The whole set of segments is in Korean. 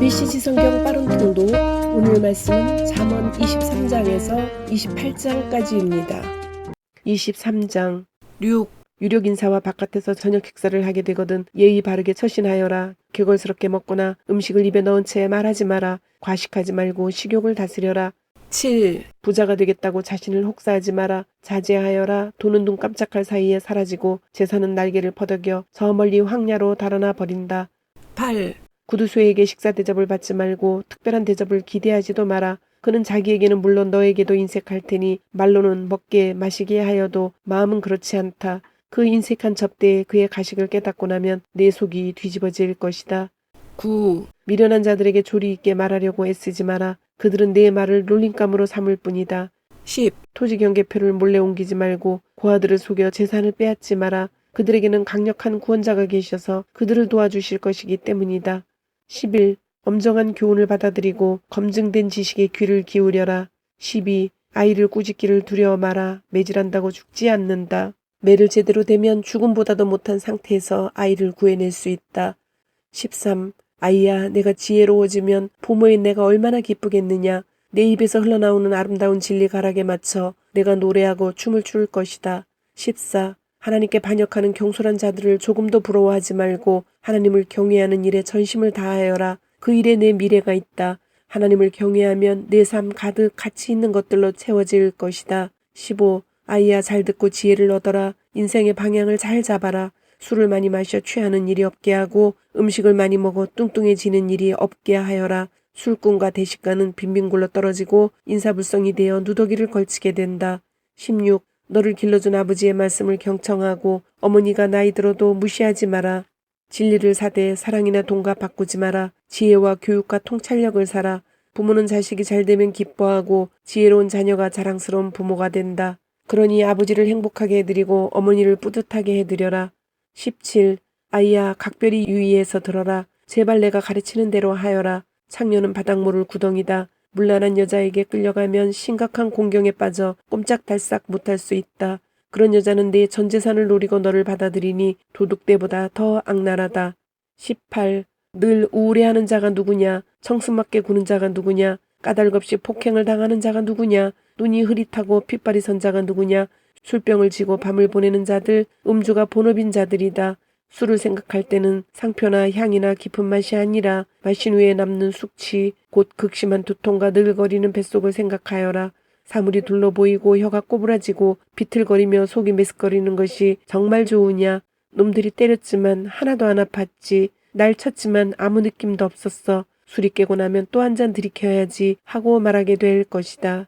메시지 성경 빠른 통독. 오늘 말씀은 잠언 23장에서 28장까지입니다. 23장. 유력 인사와 바깥에서 저녁 식사를 하게 되거든 예의 바르게 처신하여라. 개걸스럽게 먹거나 음식을 입에 넣은 채 말하지 마라. 과식하지 말고 식욕을 다스려라. 7. 부자가 되겠다고 자신을 혹사하지 마라. 자제하여라. 돈은 눈 깜짝할 사이에 사라지고 재산은 날개를 퍼덕여 저 멀리 황야로 달아나 버린다. 8. 구두소에게 식사 대접을 받지 말고 특별한 대접을 기대하지도 마라. 그는 자기에게는 물론 너에게도 인색할 테니 말로는 먹게 마시게 하여도 마음은 그렇지 않다. 그 인색한 접대에 그의 가식을 깨닫고 나면 내 속이 뒤집어질 것이다. 9. 미련한 자들에게 조리 있게 말하려고 애쓰지 마라. 그들은 내 말을 놀림감으로 삼을 뿐이다. 10. 토지 경계표를 몰래 옮기지 말고 고아들을 속여 재산을 빼앗지 마라. 그들에게는 강력한 구원자가 계셔서 그들을 도와주실 것이기 때문이다. 11. 엄정한 교훈을 받아들이고 검증된 지식에 귀를 기울여라. 12. 아이를 꾸짖기를 두려워 마라. 매질한다고 죽지 않는다. 매를 제대로 대면 죽음보다도 못한 상태에서 아이를 구해낼 수 있다. 13. 아이야, 내가 지혜로워지면 부모인 내가 얼마나 기쁘겠느냐. 내 입에서 흘러나오는 아름다운 진리 가락에 맞춰 내가 노래하고 춤을 출 것이다. 14. 하나님께 반역하는 경솔한 자들을 조금도 부러워하지 말고 하나님을 경외하는 일에 전심을 다하여라. 그 일에 내 미래가 있다. 하나님을 경외하면 내 삶 가득 가치 있는 것들로 채워질 것이다. 15. 아이야, 잘 듣고 지혜를 얻어라. 인생의 방향을 잘 잡아라. 술을 많이 마셔 취하는 일이 없게 하고 음식을 많이 먹어 뚱뚱해지는 일이 없게 하여라. 술꾼과 대식가는 빈빈 굴러 떨어지고 인사불성이 되어 누더기를 걸치게 된다. 16. 너를 길러준 아버지의 말씀을 경청하고 어머니가 나이 들어도 무시하지 마라. 진리를 사되 사랑이나 돈과 바꾸지 마라. 지혜와 교육과 통찰력을 사라. 부모는 자식이 잘되면 기뻐하고 지혜로운 자녀가 자랑스러운 부모가 된다. 그러니 아버지를 행복하게 해드리고 어머니를 뿌듯하게 해드려라. 17. 아이야, 각별히 유의해서 들어라. 제발 내가 가르치는 대로 하여라. 창녀는 바닥모를 구덩이다. 물란한 여자에게 끌려가면 심각한 공경에 빠져 꼼짝달싹 못할 수 있다. 그런 여자는 내 전 재산을 노리고 너를 받아들이니 도둑대보다 더 악랄하다. 18. 늘 우울해하는 자가 누구냐? 청승맞게 구는 자가 누구냐? 까닭없이 폭행을 당하는 자가 누구냐? 눈이 흐릿하고 핏발이 선 자가 누구냐? 술병을 지고 밤을 보내는 자들, 음주가 본업인 자들이다. 술을 생각할 때는 상표나 향이나 깊은 맛이 아니라 마신 후에 남는 숙취, 곧 극심한 두통과 늘거리는 뱃속을 생각하여라. 사물이 둘러 보이고 혀가 꼬부라지고 비틀거리며 속이 메스꺼리는 것이 정말 좋으냐? 놈들이 때렸지만 하나도 안 아팠지. 날 쳤지만 아무 느낌도 없었어. 술이 깨고 나면 또 한 잔 들이켜야지 하고 말하게 될 것이다.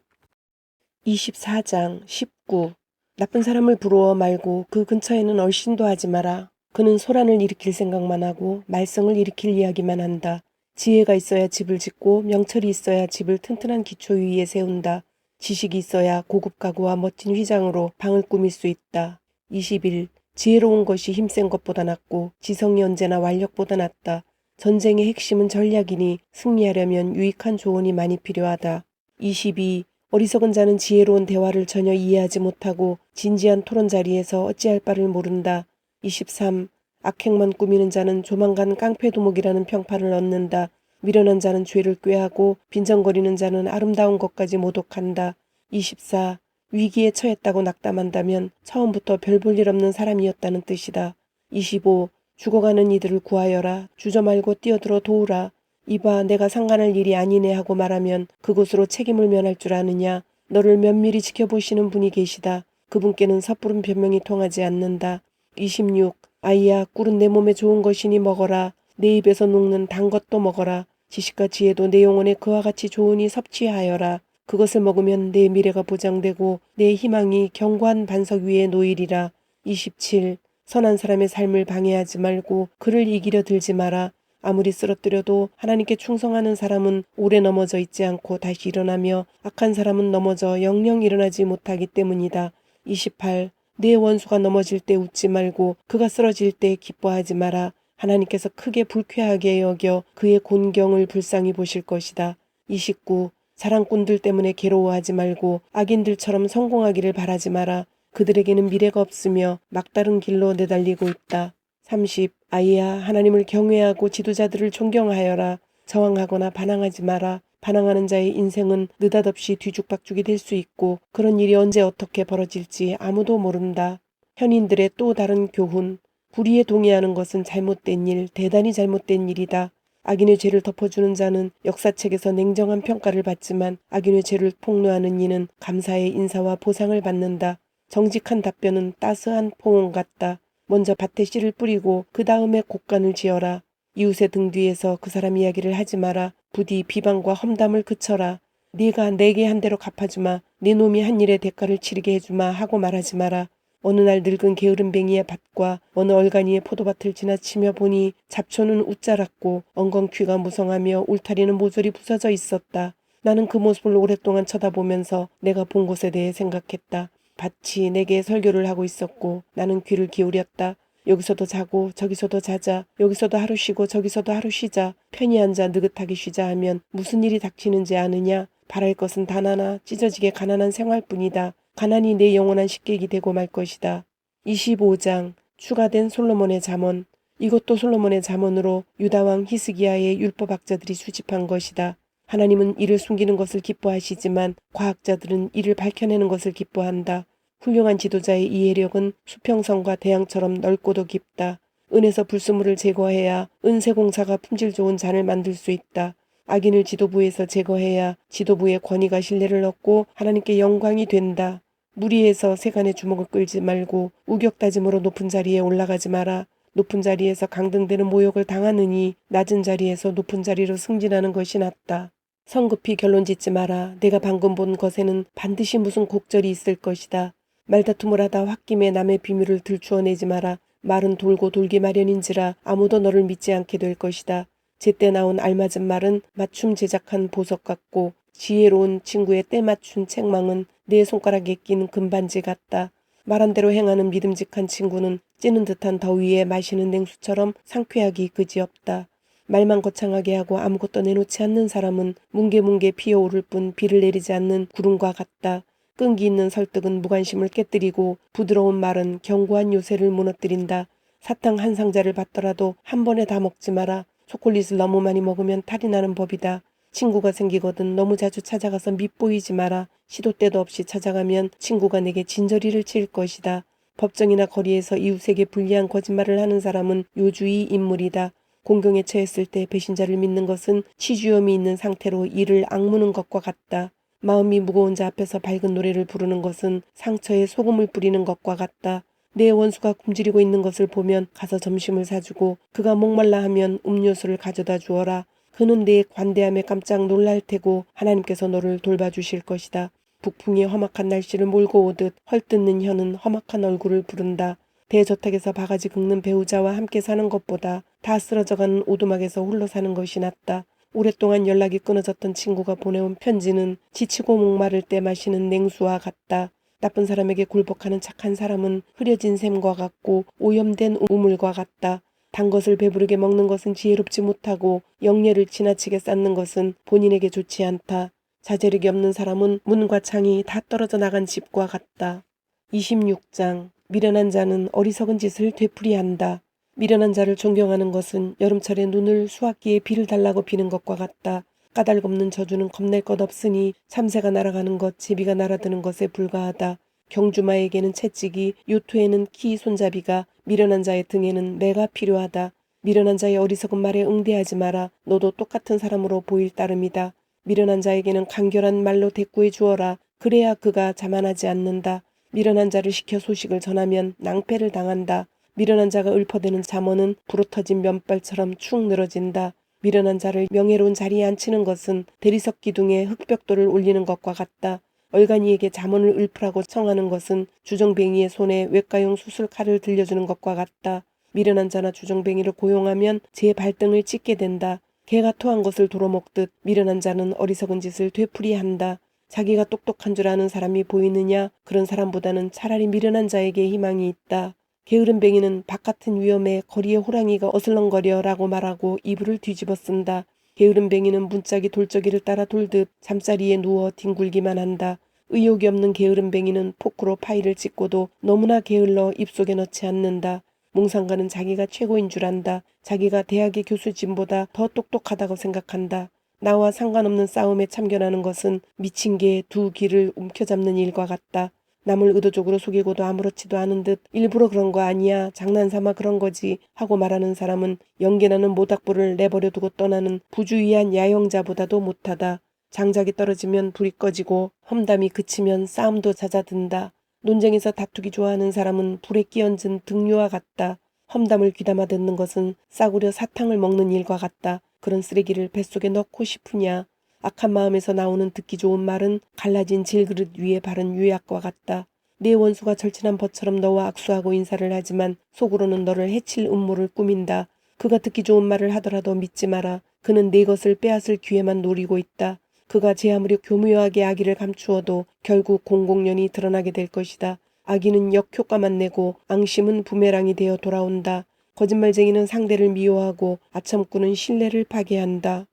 24장 19. 나쁜 사람을 부러워 말고 그 근처에는 얼씬도 하지 마라. 그는 소란을 일으킬 생각만 하고 말썽을 일으킬 이야기만 한다. 지혜가 있어야 집을 짓고 명철이 있어야 집을 튼튼한 기초 위에 세운다. 지식이 있어야 고급 가구와 멋진 휘장으로 방을 꾸밀 수 있다. 21. 지혜로운 것이 힘센 것보다 낫고 지성이 언제나 완력보다 낫다. 전쟁의 핵심은 전략이니 승리하려면 유익한 조언이 많이 필요하다. 22. 어리석은 자는 지혜로운 대화를 전혀 이해하지 못하고 진지한 토론 자리에서 어찌할 바를 모른다. 23. 악행만 꾸미는 자는 조만간 깡패두목이라는 평판을 얻는다. 미련한 자는 죄를 꾀하고 빈정거리는 자는 아름다운 것까지 모독한다. 24. 위기에 처했다고 낙담한다면 처음부터 별 볼 일 없는 사람이었다는 뜻이다. 25. 죽어가는 이들을 구하여라. 주저 말고 뛰어들어 도우라. 이봐, 내가 상관할 일이 아니네 하고 말하면 그곳으로 책임을 면할 줄 아느냐. 너를 면밀히 지켜보시는 분이 계시다. 그분께는 섣부른 변명이 통하지 않는다. 26. 아이야, 꿀은 내 몸에 좋은 것이니 먹어라. 내 입에서 녹는 단 것도 먹어라. 지식과 지혜도 내 영혼에 그와 같이 좋으니 섭취하여라. 그것을 먹으면 내 미래가 보장되고 내 희망이 견고한 반석 위에 놓이리라. 27. 선한 사람의 삶을 방해하지 말고 그를 이기려 들지 마라. 아무리 쓰러뜨려도 하나님께 충성하는 사람은 오래 넘어져 있지 않고 다시 일어나며 악한 사람은 넘어져 영영 일어나지 못하기 때문이다. 28. 내 원수가 넘어질 때 웃지 말고 그가 쓰러질 때 기뻐하지 마라. 하나님께서 크게 불쾌하게 여겨 그의 곤경을 불쌍히 보실 것이다. 29. 사랑꾼들 때문에 괴로워하지 말고 악인들처럼 성공하기를 바라지 마라. 그들에게는 미래가 없으며 막다른 길로 내달리고 있다. 30. 아이야, 하나님을 경외하고 지도자들을 존경하여라. 저항하거나 반항하지 마라. 반항하는 자의 인생은 느닷없이 뒤죽박죽이 될 수 있고 그런 일이 언제 어떻게 벌어질지 아무도 모른다. 현인들의 또 다른 교훈. 불의에 동의하는 것은 잘못된 일, 대단히 잘못된 일이다. 악인의 죄를 덮어주는 자는 역사책에서 냉정한 평가를 받지만 악인의 죄를 폭로하는 이는 감사의 인사와 보상을 받는다. 정직한 답변은 따스한 포옹 같다. 먼저 밭에 씨를 뿌리고 그 다음에 곡간을 지어라. 이웃의 등 뒤에서 그 사람 이야기를 하지 마라. 부디 비방과 험담을 그쳐라. 네가 내게 한 대로 갚아주마. 네 놈이 한 일의 대가를 치르게 해주마 하고 말하지 마라. 어느 날 늙은 게으름뱅이의 밭과 어느 얼간이의 포도밭을 지나치며 보니 잡초는 웃자랐고 엉겅퀴가 무성하며 울타리는 모조리 부서져 있었다. 나는 그 모습을 오랫동안 쳐다보면서 내가 본 곳에 대해 생각했다. 밭이 내게 설교를 하고 있었고 나는 귀를 기울였다. 여기서도 자고 저기서도 자자. 여기서도 하루 쉬고 저기서도 하루 쉬자. 편히 앉아 느긋하게 쉬자 하면 무슨 일이 닥치는지 아느냐. 바랄 것은 단 하나, 찢어지게 가난한 생활뿐이다. 가난이 내 영원한 식객이 되고 말 것이다. 25장 추가된 솔로몬의 잠언. 이것도 솔로몬의 잠언으로 유다왕 히스기야의 율법학자들이 수집한 것이다. 하나님은 이를 숨기는 것을 기뻐하시지만 과학자들은 이를 밝혀내는 것을 기뻐한다. 훌륭한 지도자의 이해력은 수평선과 대양처럼 넓고도 깊다. 은에서 불순물을 제거해야 은세공사가 품질 좋은 잔을 만들 수 있다. 악인을 지도부에서 제거해야 지도부의 권위가 신뢰를 얻고 하나님께 영광이 된다. 무리해서 세간의 주목을 끌지 말고 우격다짐으로 높은 자리에 올라가지 마라. 높은 자리에서 강등되는 모욕을 당하느니 낮은 자리에서 높은 자리로 승진하는 것이 낫다. 성급히 결론 짓지 마라. 내가 방금 본 것에는 반드시 무슨 곡절이 있을 것이다. 말다툼을 하다 홧김에 남의 비밀을 들추어내지 마라. 말은 돌고 돌기 마련인지라 아무도 너를 믿지 않게 될 것이다. 제때 나온 알맞은 말은 맞춤 제작한 보석 같고 지혜로운 친구의 때맞춘 책망은 내 손가락에 낀 금반지 같다. 말한 대로 행하는 믿음직한 친구는 찌는 듯한 더위에 마시는 냉수처럼 상쾌하기 그지없다. 말만 거창하게 하고 아무것도 내놓지 않는 사람은 뭉게뭉게 피어오를 뿐 비를 내리지 않는 구름과 같다. 끈기 있는 설득은 무관심을 깨뜨리고 부드러운 말은 견고한 요새를 무너뜨린다. 사탕 한 상자를 받더라도 한 번에 다 먹지 마라. 초콜릿을 너무 많이 먹으면 탈이 나는 법이다. 친구가 생기거든 너무 자주 찾아가서 밉보이지 마라. 시도 때도 없이 찾아가면 친구가 내게 진저리를 칠 것이다. 법정이나 거리에서 이웃에게 불리한 거짓말을 하는 사람은 요주의 인물이다. 공경에 처했을 때 배신자를 믿는 것은 치주염이 있는 상태로 이를 악무는 것과 같다. 마음이 무거운 자 앞에서 밝은 노래를 부르는 것은 상처에 소금을 뿌리는 것과 같다. 내 원수가 굶주리고 있는 것을 보면 가서 점심을 사주고 그가 목말라 하면 음료수를 가져다 주어라. 그는 내 관대함에 깜짝 놀랄 테고 하나님께서 너를 돌봐주실 것이다. 북풍이 험악한 날씨를 몰고 오듯 헐뜯는 혀는 험악한 얼굴을 부른다. 대저택에서 바가지 긁는 배우자와 함께 사는 것보다 다 쓰러져가는 오두막에서 홀로 사는 것이 낫다. 오랫동안 연락이 끊어졌던 친구가 보내온 편지는 지치고 목마를 때 마시는 냉수와 같다. 나쁜 사람에게 굴복하는 착한 사람은 흐려진 샘과 같고 오염된 우물과 같다. 단 것을 배부르게 먹는 것은 지혜롭지 못하고 영예를 지나치게 쌓는 것은 본인에게 좋지 않다. 자제력이 없는 사람은 문과 창이 다 떨어져 나간 집과 같다. 26장 미련한 자는 어리석은 짓을 되풀이한다. 미련한 자를 존경하는 것은 여름철에 눈을 수확기에 비를 달라고 비는 것과 같다. 까닭없는 저주는 겁낼 것 없으니 참새가 날아가는 것, 제비가 날아드는 것에 불과하다. 경주마에게는 채찍이, 요토에는 키 손잡이가, 미련한 자의 등에는 매가 필요하다. 미련한 자의 어리석은 말에 응대하지 마라. 너도 똑같은 사람으로 보일 따름이다. 미련한 자에게는 간결한 말로 대꾸해 주어라. 그래야 그가 자만하지 않는다. 미련한 자를 시켜 소식을 전하면 낭패를 당한다. 미련한 자가 읊어대는 잠언은 불어터진 면발처럼 축 늘어진다. 미련한 자를 명예로운 자리에 앉히는 것은 대리석 기둥에 흙벽돌을 올리는 것과 같다. 얼간이에게 잠언을 읊으라고 청하는 것은 주정뱅이의 손에 외과용 수술칼을 들려주는 것과 같다. 미련한 자나 주정뱅이를 고용하면 제 발등을 찢게 된다. 개가 토한 것을 도로먹듯 미련한 자는 어리석은 짓을 되풀이한다. 자기가 똑똑한 줄 아는 사람이 보이느냐? 그런 사람보다는 차라리 미련한 자에게 희망이 있다. 게으름뱅이는 바깥은 위험해 거리에 호랑이가 어슬렁거려 라고 말하고 이불을 뒤집어 쓴다. 게으름뱅이는 문짝이 돌적이를 따라 돌듯 잠자리에 누워 뒹굴기만 한다. 의욕이 없는 게으름뱅이는 포크로 파이를 찍고도 너무나 게을러 입속에 넣지 않는다. 몽상가는 자기가 최고인 줄 안다. 자기가 대학의 교수진보다 더 똑똑하다고 생각한다. 나와 상관없는 싸움에 참견하는 것은 미친 개의 두 귀를 움켜잡는 일과 같다. 남을 의도적으로 속이고도 아무렇지도 않은 듯 일부러 그런 거 아니야, 장난삼아 그런 거지 하고 말하는 사람은 연기나는 모닥불을 내버려 두고 떠나는 부주의한 야영자보다도 못하다. 장작이 떨어지면 불이 꺼지고 험담이 그치면 싸움도 잦아든다. 논쟁에서 다투기 좋아하는 사람은 불에 끼얹은 등유와 같다. 험담을 귀담아 듣는 것은 싸구려 사탕을 먹는 일과 같다. 그런 쓰레기를 뱃속에 넣고 싶으냐. 악한 마음에서 나오는 듣기 좋은 말은 갈라진 질그릇 위에 바른 유약과 같다. 내 원수가 절친한 벗처럼 너와 악수하고 인사를 하지만 속으로는 너를 해칠 음모를 꾸민다. 그가 듣기 좋은 말을 하더라도 믿지 마라. 그는 네 것을 빼앗을 기회만 노리고 있다. 그가 제 아무리 교묘하게 악의를 감추어도 결국 공공연히 드러나게 될 것이다. 악의는 역효과만 내고 앙심은 부메랑이 되어 돌아온다. 거짓말쟁이는 상대를 미워하고 아첨꾼은 신뢰를 파괴한다.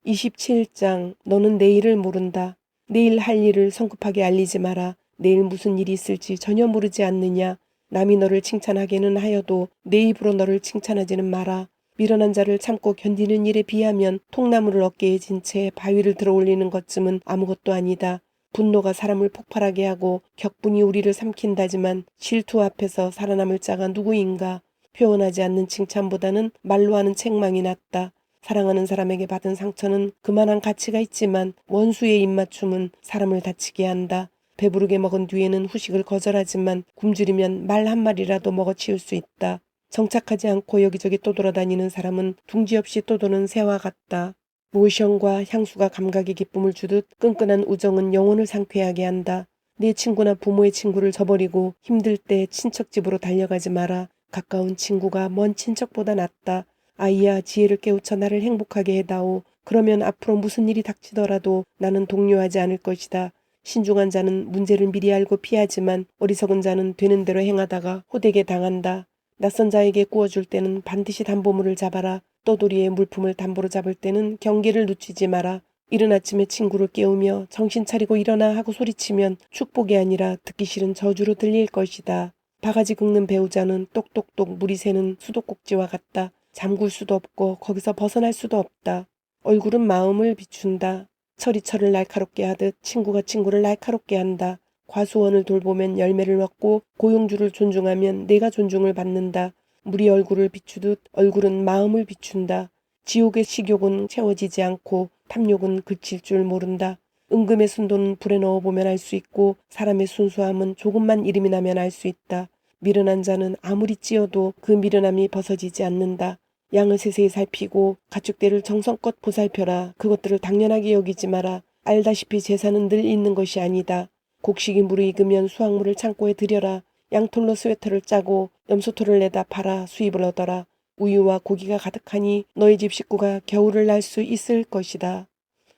27장 너는 내일을 모른다. 내일 할 일을 성급하게 알리지 마라. 내일 무슨 일이 있을지 전혀 모르지 않느냐. 남이 너를 칭찬하기는 하여도 내 입으로 너를 칭찬하지는 마라. 미련한 자를 참고 견디는 일에 비하면 통나무를 어깨에 진 채 바위를 들어올리는 것쯤은 아무것도 아니다. 분노가 사람을 폭발하게 하고 격분이 우리를 삼킨다지만 질투 앞에서 살아남을 자가 누구인가. 표현하지 않는 칭찬보다는 말로 하는 책망이 낫다. 사랑하는 사람에게 받은 상처는 그만한 가치가 있지만 원수의 입맞춤은 사람을 다치게 한다. 배부르게 먹은 뒤에는 후식을 거절하지만 굶주리면 말 한마디라도 먹어치울 수 있다. 정착하지 않고 여기저기 떠돌아다니는 사람은 둥지 없이 떠도는 새와 같다. 로션과 향수가 감각의 기쁨을 주듯 끈끈한 우정은 영혼을 상쾌하게 한다. 네 친구나 부모의 친구를 저버리고 힘들 때 친척 집으로 달려가지 마라. 가까운 친구가 먼 친척보다 낫다. 아이야, 지혜를 깨우쳐 나를 행복하게 해다오. 그러면 앞으로 무슨 일이 닥치더라도 나는 동요하지 않을 것이다. 신중한 자는 문제를 미리 알고 피하지만 어리석은 자는 되는 대로 행하다가 호되게 당한다. 낯선 자에게 구워줄 때는 반드시 담보물을 잡아라. 떠돌이의 물품을 담보로 잡을 때는 경계를 늦추지 마라. 이른 아침에 친구를 깨우며 정신 차리고 일어나 하고 소리치면 축복이 아니라 듣기 싫은 저주로 들릴 것이다. 바가지 긁는 배우자는 똑똑똑 물이 새는 수도꼭지와 같다. 잠글 수도 없고 거기서 벗어날 수도 없다. 얼굴은 마음을 비춘다. 철이 철을 날카롭게 하듯 친구가 친구를 날카롭게 한다. 과수원을 돌보면 열매를 얻고 고용주를 존중하면 내가 존중을 받는다. 물이 얼굴을 비추듯 얼굴은 마음을 비춘다. 지옥의 식욕은 채워지지 않고 탐욕은 그칠 줄 모른다. 은금의 순도는 불에 넣어보면 알 수 있고 사람의 순수함은 조금만 이름이 나면 알 수 있다. 미련한 자는 아무리 찌어도 그 미련함이 벗어지지 않는다. 양을 세세히 살피고 가축대를 정성껏 보살펴라. 그것들을 당연하게 여기지 마라. 알다시피 제사는 늘 있는 것이 아니다. 곡식이 무르익으면 수확물을 창고에 들여라. 양털로 스웨터를 짜고 염소털을 내다 팔아 수입을 얻어라. 우유와 고기가 가득하니 너희 집 식구가 겨울을 날 수 있을 것이다.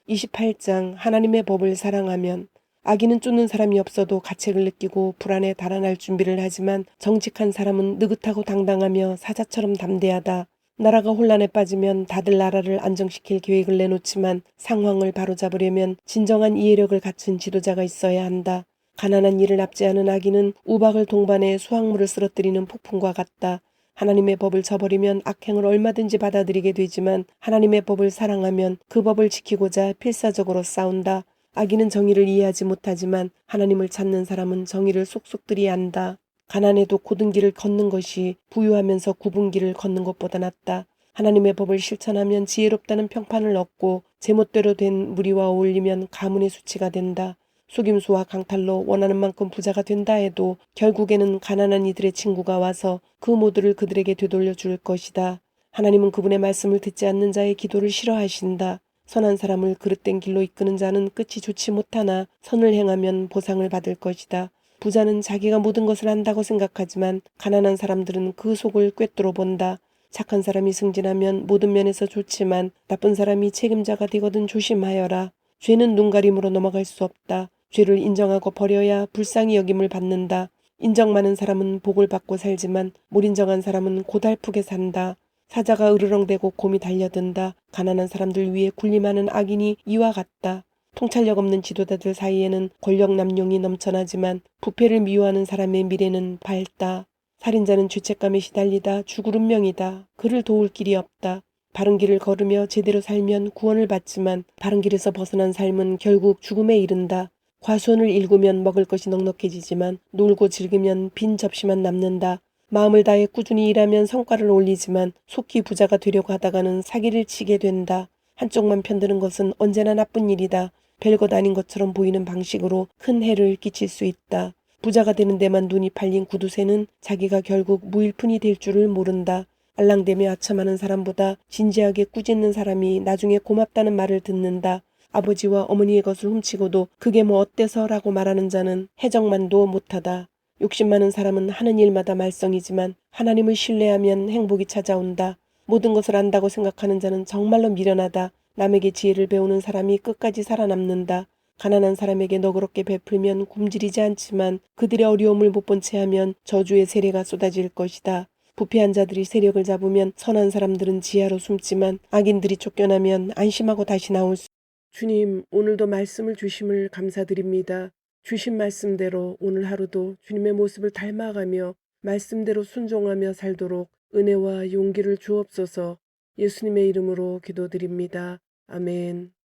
28장 하나님의 법을 사랑하면 악인은 쫓는 사람이 없어도 가책을 느끼고 불안에 달아날 준비를 하지만 정직한 사람은 느긋하고 당당하며 사자처럼 담대하다. 나라가 혼란에 빠지면 다들 나라를 안정시킬 계획을 내놓지만 상황을 바로잡으려면 진정한 이해력을 갖춘 지도자가 있어야 한다. 가난한 이를 납치하는 악인은 우박을 동반해 수확물을 쓰러뜨리는 폭풍과 같다. 하나님의 법을 저버리면 악행을 얼마든지 받아들이게 되지만 하나님의 법을 사랑하면 그 법을 지키고자 필사적으로 싸운다. 악인은 정의를 이해하지 못하지만 하나님을 찾는 사람은 정의를 속속들이 안다. 가난해도 고든 길을 걷는 것이 부유하면서 굽은 길을 걷는 것보다 낫다. 하나님의 법을 실천하면 지혜롭다는 평판을 얻고 제멋대로 된 무리와 어울리면 가문의 수치가 된다. 속임수와 강탈로 원하는 만큼 부자가 된다 해도 결국에는 가난한 이들의 친구가 와서 그 모두를 그들에게 되돌려 줄 것이다. 하나님은 그분의 말씀을 듣지 않는 자의 기도를 싫어하신다. 선한 사람을 그릇된 길로 이끄는 자는 끝이 좋지 못하나 선을 행하면 보상을 받을 것이다. 부자는 자기가 모든 것을 안다고 생각하지만 가난한 사람들은 그 속을 꿰뚫어 본다. 착한 사람이 승진하면 모든 면에서 좋지만 나쁜 사람이 책임자가 되거든 조심하여라. 죄는 눈가림으로 넘어갈 수 없다. 죄를 인정하고 버려야 불쌍히 여김을 받는다. 인정 많은 사람은 복을 받고 살지만 못 인정한 사람은 고달프게 산다. 사자가 으르렁대고 곰이 달려든다. 가난한 사람들 위에 군림하는 악인이 이와 같다. 통찰력 없는 지도자들 사이에는 권력 남용이 넘쳐나지만 부패를 미워하는 사람의 미래는 밝다. 살인자는 죄책감에 시달리다 죽을 운명이다. 그를 도울 길이 없다. 바른 길을 걸으며 제대로 살면 구원을 받지만 바른 길에서 벗어난 삶은 결국 죽음에 이른다. 과수원을 일구면 먹을 것이 넉넉해지지만 놀고 즐기면 빈 접시만 남는다. 마음을 다해 꾸준히 일하면 성과를 올리지만 속히 부자가 되려고 하다가는 사기를 치게 된다. 한쪽만 편드는 것은 언제나 나쁜 일이다. 별것 아닌 것처럼 보이는 방식으로 큰 해를 끼칠 수 있다. 부자가 되는 데만 눈이 팔린 구두쇠는 자기가 결국 무일푼이 될 줄을 모른다. 알랑대며 아첨하는 사람보다 진지하게 꾸짖는 사람이 나중에 고맙다는 말을 듣는다. 아버지와 어머니의 것을 훔치고도 그게 뭐 어때서 라고 말하는 자는 해적만도 못하다. 욕심 많은 사람은 하는 일마다 말썽이지만 하나님을 신뢰하면 행복이 찾아온다. 모든 것을 안다고 생각하는 자는 정말로 미련하다. 남에게 지혜를 배우는 사람이 끝까지 살아남는다. 가난한 사람에게 너그럽게 베풀면 굶주리지 않지만 그들의 어려움을 못 본 채 하면 저주의 세례가 쏟아질 것이다. 부패한 자들이 세력을 잡으면 선한 사람들은 지하로 숨지만 악인들이 쫓겨나면 안심하고 다시 나올 수. 주님, 오늘도 말씀을 주심을 감사드립니다. 주신 말씀대로 오늘 하루도 주님의 모습을 닮아가며 말씀대로 순종하며 살도록 은혜와 용기를 주옵소서. 예수님의 이름으로 기도드립니다. 아멘.